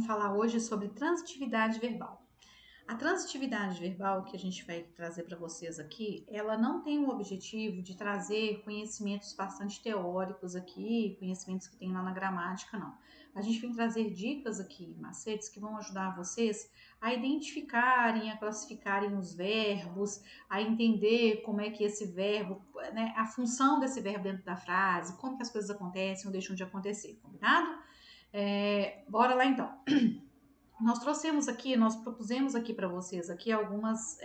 vamos falar hoje sobre transitividade verbal. A transitividade verbal que a gente vai trazer para vocês aqui, ela não tem o objetivo de trazer conhecimentos bastante teóricos aqui, conhecimentos que tem lá na gramática, não. A gente vem trazer dicas aqui, macetes, que vão ajudar vocês a identificarem, a classificarem os verbos, a entender como é que esse verbo, né, a função desse verbo dentro da frase, como que as coisas acontecem ou deixam de acontecer, combinado? Bora lá então. Nós propusemos aqui para vocês aqui algumas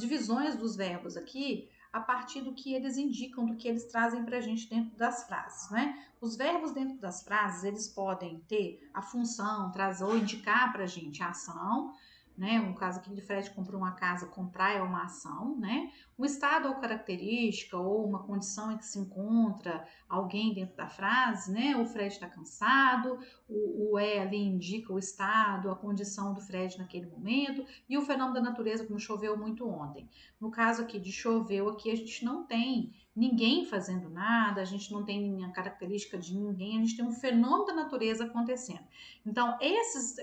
divisões dos verbos aqui a partir do que eles indicam, do que eles trazem para a gente dentro das frases, né? Os verbos dentro das frases, eles podem ter a função, trazer ou indicar para a gente a ação, né? Um caso aqui de Fred comprou uma casa, comprar é uma ação, né? Um estado ou característica ou uma condição em que se encontra alguém dentro da frase, né? O Fred está cansado, o ali indica o estado, a condição do Fred naquele momento, e o fenômeno da natureza, como choveu muito ontem. No caso aqui de choveu, aqui a gente não tem ninguém fazendo nada, a gente não tem a característica de ninguém, a gente tem um fenômeno da natureza acontecendo. Então,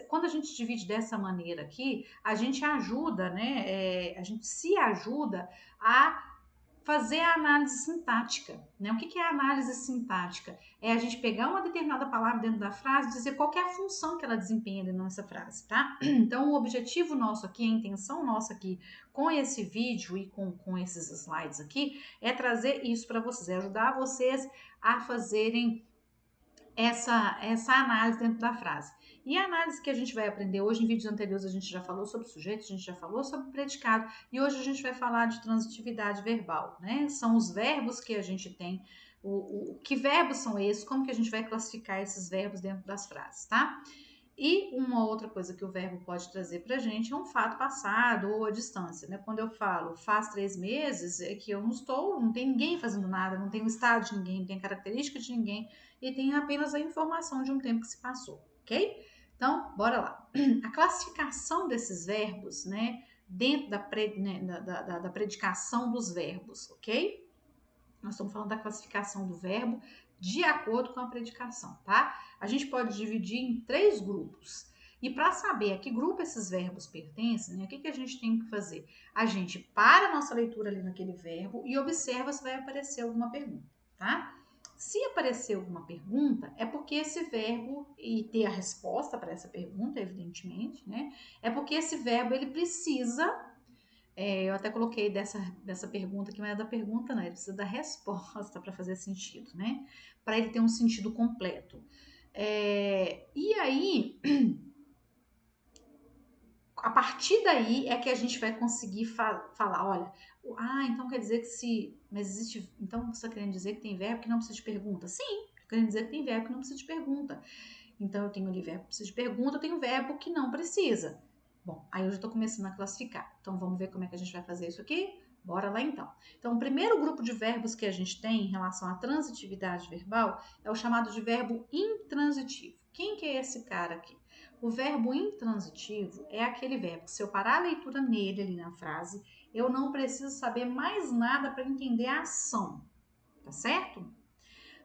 quando a gente divide dessa maneira aqui, a gente ajuda, né? A gente se ajuda a fazer a análise sintática, né? O que é a análise sintática? É a gente pegar uma determinada palavra dentro da frase e dizer qual é a função que ela desempenha dentro dessa frase, tá? Então, o objetivo nosso aqui, a intenção nossa aqui com esse vídeo e com esses slides aqui é trazer isso para vocês, é ajudar vocês a fazerem essa análise dentro da frase. E a análise que a gente vai aprender hoje, em vídeos anteriores a gente já falou sobre sujeito, a gente já falou sobre predicado, e hoje a gente vai falar de transitividade verbal, né? São os verbos que a gente tem, que verbos são esses, como que a gente vai classificar esses verbos dentro das frases, tá? E uma outra coisa que o verbo pode trazer pra gente é um fato passado ou a distância, né? Quando eu falo faz 3 meses, é que eu não tem ninguém fazendo nada, não tem o estado de ninguém, não tem característica de ninguém, e tem apenas a informação de um tempo que se passou, ok? Então, bora lá. A classificação desses verbos, né? Dentro da predicação dos verbos, ok? Nós estamos falando da classificação do verbo de acordo com a predicação, tá? A gente pode dividir em 3 grupos. E para saber a que grupo esses verbos pertencem, né, o que a gente tem que fazer? A gente para a nossa leitura ali naquele verbo e observa se vai aparecer alguma pergunta, tá? Se aparecer alguma pergunta, é porque esse verbo, e ter a resposta para essa pergunta, evidentemente, né? É porque esse verbo, ele precisa eu até coloquei dessa pergunta aqui, mas é da pergunta não, ele precisa da resposta para fazer sentido, né? Para ele ter um sentido completo. E aí, a partir daí é que a gente vai conseguir falar, olha, então quer dizer que mas existe, então você está querendo dizer que tem verbo que não precisa de pergunta? Sim, estou querendo dizer que tem verbo que não precisa de pergunta. Então eu tenho ali verbo que precisa de pergunta, eu tenho verbo que não precisa. Bom, aí eu já estou começando a classificar. Então, vamos ver como é que a gente vai fazer isso aqui? Bora lá, então. Então, o primeiro grupo de verbos que a gente tem em relação à transitividade verbal é o chamado de verbo intransitivo. Quem que é esse cara aqui? O verbo intransitivo é aquele verbo que, se eu parar a leitura nele, ali na frase, eu não preciso saber mais nada para entender a ação, tá certo?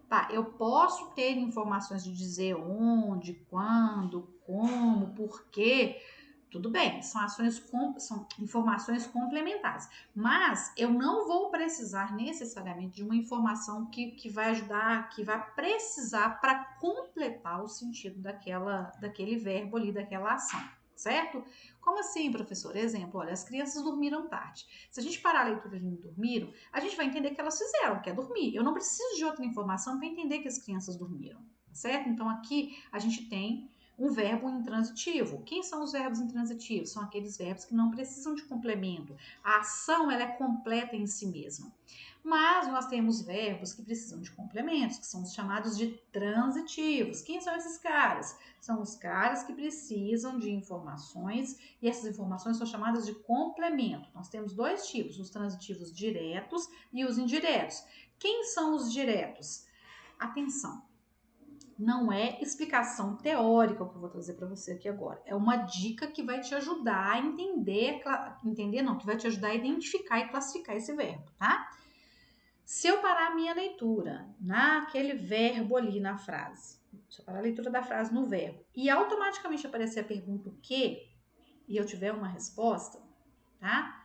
Tá, eu posso ter informações de dizer onde, quando, como, porquê, tudo bem, são informações complementares, mas eu não vou precisar necessariamente de uma informação que vai ajudar, que vai precisar para completar o sentido daquele verbo ali, daquela ação, certo? Como assim, professor? Exemplo, olha, as crianças dormiram tarde. Se a gente parar a leitura de dormiram, a gente vai entender que elas fizeram, que é dormir. Eu não preciso de outra informação para entender que as crianças dormiram, certo? Então aqui a gente tem um verbo intransitivo. Quem são os verbos intransitivos? São aqueles verbos que não precisam de complemento. A ação ela é completa em si mesma. Mas nós temos verbos que precisam de complementos, que são os chamados de transitivos. Quem são esses caras? São os caras que precisam de informações e essas informações são chamadas de complemento. Nós temos 2 tipos, os transitivos diretos e os indiretos. Quem são os diretos? Atenção! Não é explicação teórica o que eu vou trazer para você aqui agora. É uma dica que vai te ajudar a que vai te ajudar a identificar e classificar esse verbo, tá? Se eu parar a minha leitura naquele verbo ali na frase, separar a leitura da frase no verbo, e automaticamente aparecer a pergunta o que, e eu tiver uma resposta, tá?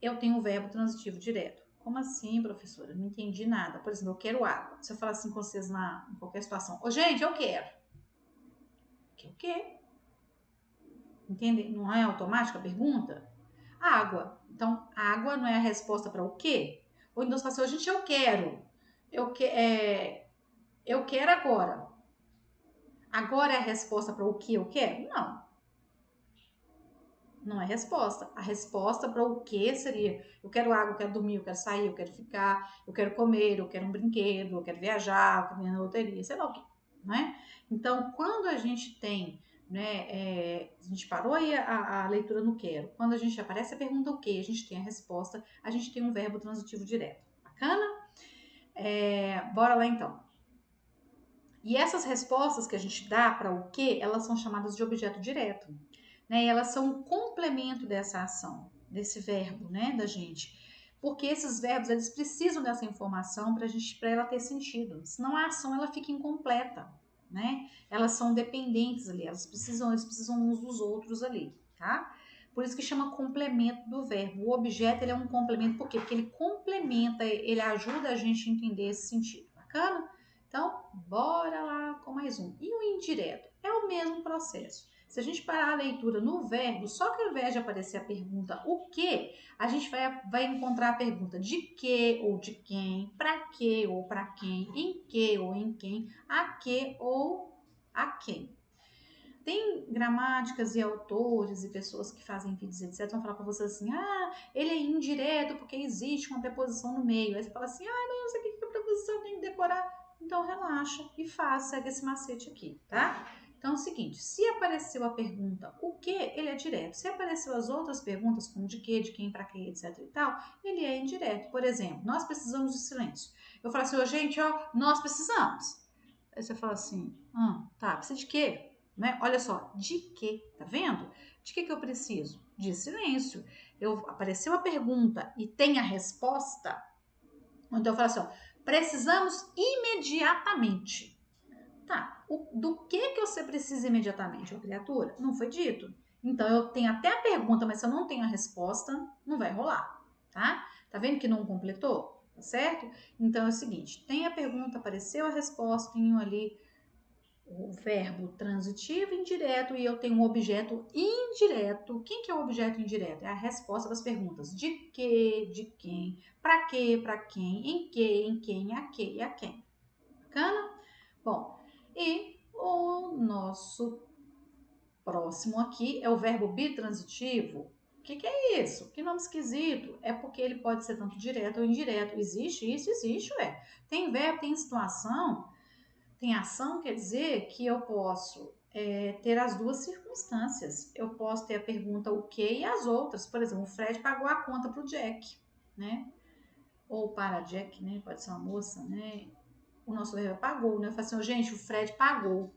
Eu tenho o verbo transitivo direto. Como assim, professora? Não entendi nada. Por exemplo, eu quero água. Se eu falar assim com vocês em qualquer situação, ô gente, eu quero. Que o quê? Entende? Não é automática a pergunta? Água. Então, água não é a resposta para o quê? Ou então você fala assim, gente, eu quero. Eu quero agora. Agora é a resposta para o que eu quero? Não. Não é resposta. A resposta para o que seria: eu quero água, eu quero dormir, eu quero sair, eu quero ficar, eu quero comer, eu quero um brinquedo, eu quero viajar, eu quero ir na loteria, sei lá o que, né? Então, quando a gente tem, né, a gente parou aí a leitura no quero, quando a gente aparece a pergunta o que, a gente tem a resposta, a gente tem um verbo transitivo direto. Bacana? Bora lá então. E essas respostas que a gente dá para o que, elas são chamadas de objeto direto, né? E elas são um complemento dessa ação, desse verbo, né, da gente. Porque esses verbos, eles precisam dessa informação para ela ter sentido. Senão a ação ela fica incompleta, né? Elas são dependentes ali, eles precisam uns dos outros ali, tá? Por isso que chama complemento do verbo. O objeto ele é um complemento, por quê? Porque ele complementa, ele ajuda a gente a entender esse sentido. Bacana? Então, bora lá com mais um. E o indireto? É o mesmo processo. Se a gente parar a leitura no verbo, só que ao invés de aparecer a pergunta o que, a gente vai encontrar a pergunta de que ou de quem, para que ou para quem, em que ou em quem, a que ou a quem. Tem gramáticas e autores e pessoas que fazem vídeos, etc., vão falar para você assim, ele é indireto porque existe uma preposição no meio. Aí você fala assim, não sei o que é preposição, tem que decorar. Então relaxa e segue esse macete aqui, tá? Então é o seguinte, se apareceu a pergunta o que, ele é direto. Se apareceu as outras perguntas, como de que, de quem, para que, etc e tal, ele é indireto. Por exemplo, nós precisamos de silêncio. Eu falo assim, gente, nós precisamos. Aí você fala assim, tá, precisa de quê? Né? Olha só, de que? Tá vendo? De que eu preciso? De silêncio. Apareceu a pergunta e tem a resposta. Então eu falo assim, precisamos imediatamente. Tá, do que você precisa imediatamente, criatura? Não foi dito. Então eu tenho até a pergunta, mas se eu não tenho a resposta, não vai rolar, tá? Tá vendo que não completou? Tá certo? Então é o seguinte, tem a pergunta, apareceu a resposta, tenho ali o verbo transitivo indireto e eu tenho um objeto indireto. Quem que é o objeto indireto? É a resposta das perguntas. De que, de quem, para quem, em quem, a que e a quem. Bacana? Bom, e o nosso próximo aqui é o verbo bitransitivo. O que é isso? Que nome esquisito. É porque ele pode ser tanto direto ou indireto. Existe isso? Existe, ué. Tem verbo, tem situação. Tem ação, quer dizer que eu posso ter as duas circunstâncias. Eu posso ter a pergunta o que e as outras. Por exemplo, o Fred pagou a conta para o Jack, né? Ou para Jack, né? Pode ser uma moça, né? O nosso verbo pagou, né? Eu falo assim, gente, o Fred pagou.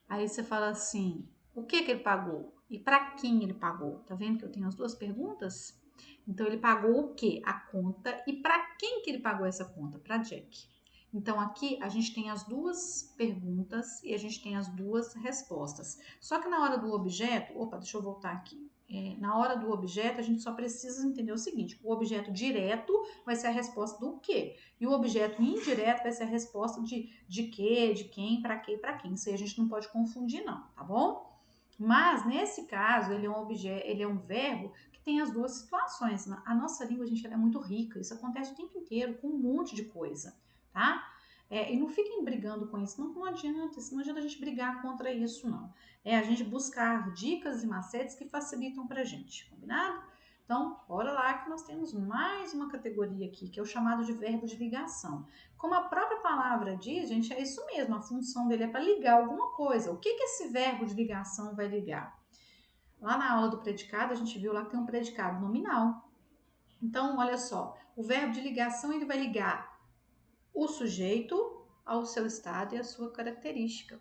Aí você fala assim, o que ele pagou? E para quem ele pagou? Tá vendo que eu tenho as duas perguntas? Então, ele pagou o quê? A conta. E para quem que ele pagou essa conta? Para Jack. Então, aqui a gente tem as duas perguntas e a gente tem as duas respostas. Só que na hora do objeto, deixa eu voltar aqui. Na hora do objeto, a gente só precisa entender o seguinte: o objeto direto vai ser a resposta do quê? E o objeto indireto vai ser a resposta de quê, de quem, para quê e para quem. Isso aí a gente não pode confundir, não, tá bom? Mas nesse caso, ele é um verbo que tem as duas situações. A nossa língua, gente, ela é muito rica. Isso acontece o tempo inteiro com um monte de coisa, tá? E não fiquem brigando com isso, não adianta. Não adianta a gente brigar contra isso, não. É a gente buscar dicas e macetes que facilitam pra gente, combinado? Então, bora lá que nós temos mais uma categoria aqui, que é o chamado de verbo de ligação. Como a própria palavra diz, gente, é isso mesmo, a função dele é para ligar alguma coisa. O que esse verbo de ligação vai ligar? Lá na aula do predicado, a gente viu lá que tem um predicado nominal. Então, olha só, o verbo de ligação ele vai ligar o sujeito ao seu estado e a sua característica,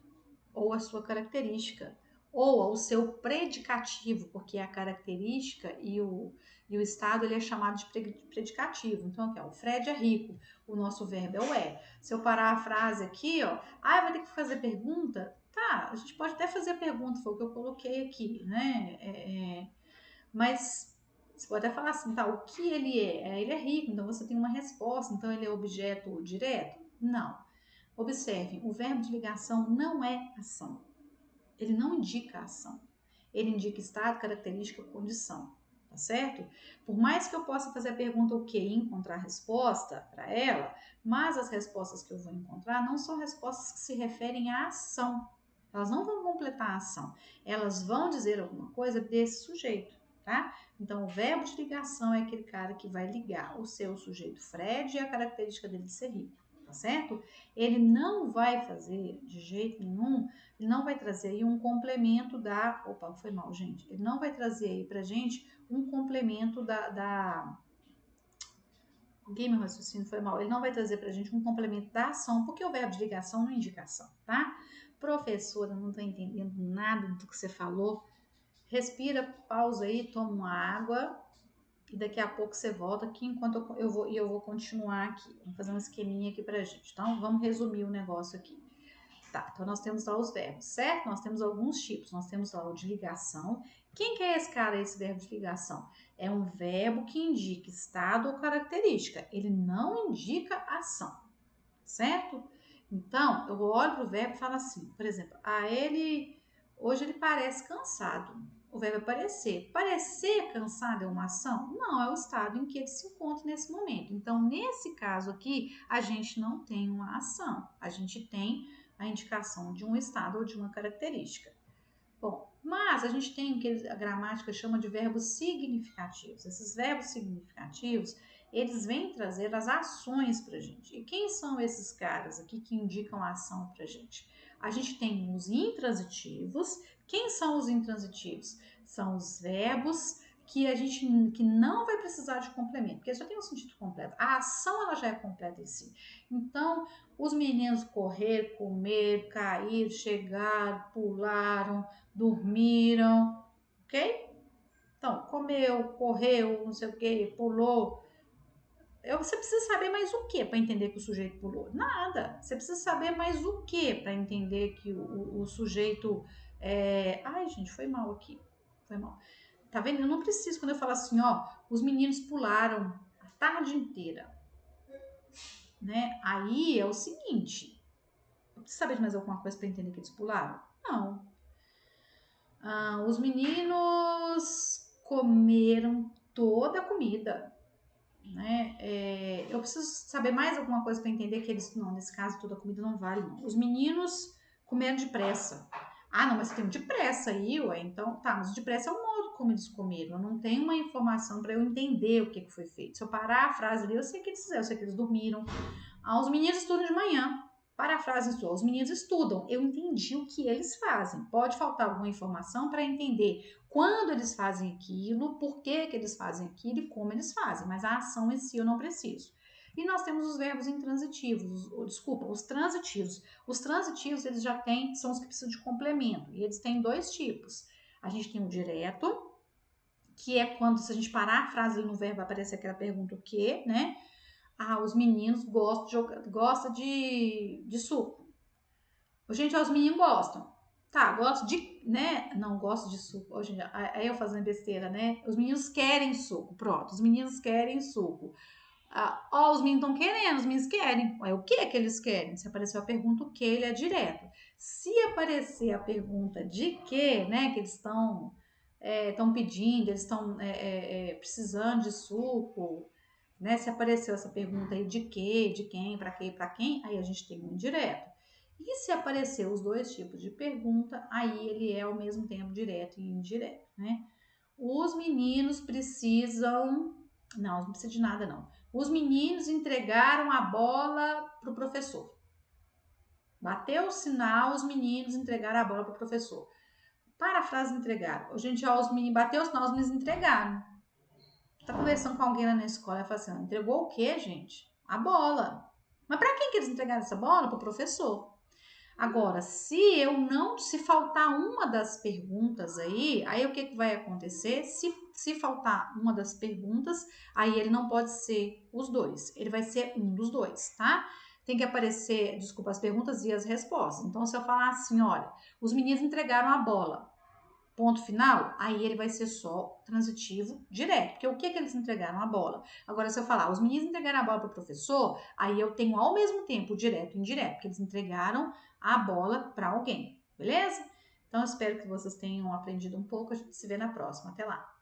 ou a sua característica. ou ao seu predicativo, porque a característica e o estado ele é chamado de predicativo. Então, aqui, ó, o Fred é rico, o nosso verbo é o é. Se eu parar a frase aqui, ó, vai ter que fazer pergunta? Tá, a gente pode até fazer pergunta, foi o que eu coloquei aqui, né? Mas você pode até falar assim, tá, o que ele é? Ele é rico, então você tem uma resposta, então ele é objeto direto? Não. Observem, o verbo de ligação não é ação. Ele não indica ação. Ele indica estado, característica, condição, tá certo? Por mais que eu possa fazer a pergunta o que e encontrar a resposta para ela, mas as respostas que eu vou encontrar não são respostas que se referem à ação. Elas não vão completar a ação. Elas vão dizer alguma coisa desse sujeito, tá? Então, o verbo de ligação é aquele cara que vai ligar o seu sujeito Fred e a característica dele de ser rico, tá certo? Ele não vai fazer de jeito nenhum, ele não vai trazer aí um complemento da... Opa, foi mal, gente. Ele não vai trazer aí pra gente um complemento da... Game raciocínio foi mal. Ele não vai trazer pra gente um complemento da ação, porque o verbo de ligação não indica ação, tá? Professora, não tô entendendo nada do que você falou. Respira, pausa aí, toma uma água e daqui a pouco você volta aqui enquanto eu vou continuar aqui. Vamos fazer um esqueminha aqui pra gente. Então, vamos resumir o negócio aqui. Tá, então nós temos lá os verbos, certo? Nós temos alguns tipos. Nós temos lá o de ligação. Quem que é esse cara, esse verbo de ligação? É um verbo que indica estado ou característica. Ele não indica ação, certo? Então, eu olho para o verbo e falo assim, por exemplo, hoje ele parece cansado. O verbo é parecer. Parecer cansado é uma ação? Não, é o estado em que ele se encontra nesse momento. Então, nesse caso aqui, a gente não tem uma ação. A gente tem a indicação de um estado ou de uma característica. Bom, mas a gente tem o que a gramática chama de verbos significativos. Esses verbos significativos, eles vêm trazer as ações para a gente. E quem são esses caras aqui que indicam a ação para a gente? A gente tem os intransitivos. Quem são os intransitivos? São os verbos que não vai precisar de complemento, porque já tem um sentido completo. A ação ela já é completa em si. Então, os meninos correr, comer, cair, chegar, pularam, dormiram, ok? Então, comeu, correu, não sei o que, pulou. Você precisa saber mais o que para entender que o sujeito pulou? Nada. Você precisa saber mais o que para entender que o sujeito. Ai, gente, foi mal aqui. Foi mal. Tá vendo? Eu não preciso, quando eu falo assim, ó, os meninos pularam a tarde inteira, né? Aí é o seguinte, eu preciso saber de mais alguma coisa para entender que eles pularam? Não. Os meninos comeram toda a comida, né? Eu preciso saber mais alguma coisa para entender que eles, não, nesse caso toda a comida não vale, não. Os meninos comeram depressa. Não, mas tem um depressa aí, ué. Então, tá, mas o depressa é o modo como eles comeram. Eu não tenho uma informação para eu entender o que foi feito. Se eu parar a frase ali, eu sei que eles fizeram, eu sei que eles dormiram. Os meninos estudam de manhã. Parafrase sua, os meninos estudam. Eu entendi o que eles fazem. Pode faltar alguma informação para entender quando eles fazem aquilo, por que eles fazem aquilo e como eles fazem, mas a ação em si eu não preciso. E nós temos os verbos intransitivos, os transitivos. Os transitivos, eles já têm, são os que precisam de complemento, e eles têm dois tipos. A gente tem o direto, que é quando, se a gente parar a frase ali no verbo, vai aparecer aquela pergunta o quê, né? Os meninos gostam de suco. Gente, os meninos gostam. Tá, gosto de, né? Não gosto de suco. Hoje, aí eu fazendo besteira, né? Os meninos querem suco. Pronto, os meninos querem suco. Os meninos estão querendo, os meninos querem. O que é que eles querem? Se apareceu a pergunta o que, ele é direto. Se aparecer a pergunta de que, né? Que eles estão pedindo, eles estão precisando de suco, né? Se apareceu essa pergunta aí de que, de quem, para quem, aí a gente tem um indireto. E se aparecer os dois tipos de pergunta, aí ele é ao mesmo tempo direto e indireto, né? Os meninos precisam... Não precisa de nada, não. Os meninos entregaram a bola para o professor. Bateu o sinal, os meninos entregaram a bola para o professor. Parafrase entregaram. Gente, os meninos bateu o sinal, os meninos entregaram. Tá conversando com alguém lá na escola e fala assim, entregou o quê, gente? A bola. Mas para quem que eles entregaram essa bola? Para o professor. Agora, se faltar uma das perguntas aí o que vai acontecer? Se faltar uma das perguntas, aí ele não pode ser os dois, ele vai ser um dos dois, tá? Tem que aparecer, desculpa, as perguntas e as respostas. Então, se eu falar assim, olha, os meninos entregaram a bola, ponto final, aí ele vai ser só transitivo direto, porque o que eles entregaram? A bola. Agora, se eu falar, os meninos entregaram a bola para o professor, aí eu tenho ao mesmo tempo direto e indireto, porque eles entregaram a bola para alguém, beleza? Então, eu espero que vocês tenham aprendido um pouco, a gente se vê na próxima, até lá!